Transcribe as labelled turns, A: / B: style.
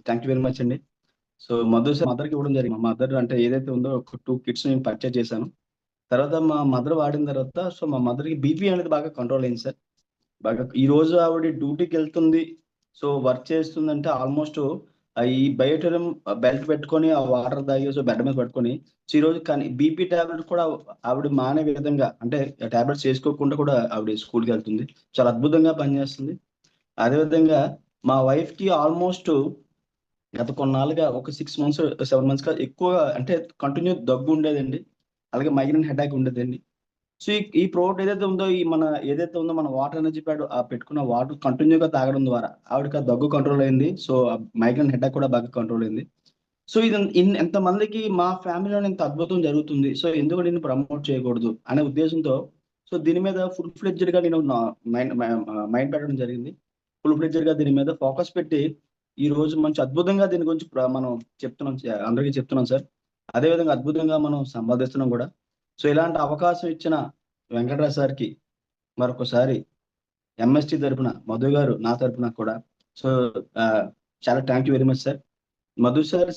A: Thank you very much అండి. So Madhu sir మదర్కి ఇవ్వడం జరిగింది. మా మదర్ అంటే ఏదైతే ఉందో ఒక 2 కిట్స్ నేను పర్చేజ్ చేశాను. తర్వాత మా మదర్ వాడిన తర్వాత సో మా మదర్‌కి బీపీ అనేది బాగా కంట్రోల్ అయింది సార్. బాగా ఈ రోజు ఆవిడ డ్యూటీకెళ్తుంది. సో వర్క్ చేస్తుందంటే ఆల్మోస్ట్ ఈ బయోటెరం బెల్ట్ పెట్టుకొని, ఆ వాటర్ తాగి సో బెడ్ మీద పడుకొని సో ఈరోజు కానీ బీపీ టాబ్లెట్ కూడా ఆవిడ మానే విధంగా అంటే టాబ్లెట్స్ ఏసుకోకుండా కూడా ఆవిడ స్కూల్‌కెళ్తుంది. చాలా అద్భుతంగా పనిచేస్తుంది. అదే విధంగా మా వైఫ్‌కి ఆల్మోస్ట్ గత కొన్నాళ్ళుగా ఒక 6 మంత్స్, 7 మంత్స్‌గా ఎక్కువగా అంటే కంటిన్యూ దగ్గు ఉండేదండి. అలాగే మైగ్రేన్ హెడేక్ ఉండేదండి. సో, ఈ ప్రోడక్ట్ ఏదైతే ఉందో ఏదైతే ఉందో మన వాటర్ ఎనర్జీ ప్యాడ్ పెట్టుకున్న వాటర్ కంటిన్యూగా తాగడం ద్వారా ఆవిడకి ఆ దగ్గు కంట్రోల్ అయింది. సో, మైగ్రేన్ హెడేక్ కూడా బాగా కంట్రోల్ అయింది. సో, ఇది ఎంతమందికి మా ఫ్యామిలీలోనే ఇంత అద్భుతం జరుగుతుంది. సో, ఎందుకు దీన్ని ప్రమోట్ చేయకూడదు అనే ఉద్దేశంతో సో, దీని మీద ఫుల్ ఫ్లెడ్జ్డ్‌గా నేను నా మైండ్ పెట్టడం జరిగింది. ఫుల్ ఫ్లెడ్జ్డ్‌గా దీని మీద ఫోకస్ పెట్టి ఈరోజు మంచి అద్భుతంగా దీని గురించి మనం చెప్తున్నాం అందరికీ చెప్తున్నాం సార్. అదే విధంగా అద్భుతంగా మనం సంపాదిస్తున్నాం గూడా. సో, ఇలాంటి అవకాశం ఇచ్చిన వెంకటరాజ్ సార్‌కి మరొకసారి ఎంఎస్‌టి తరపున మధు గారు నా తరపున కూడా సో, చాలా thank you very much sir. Madhu sir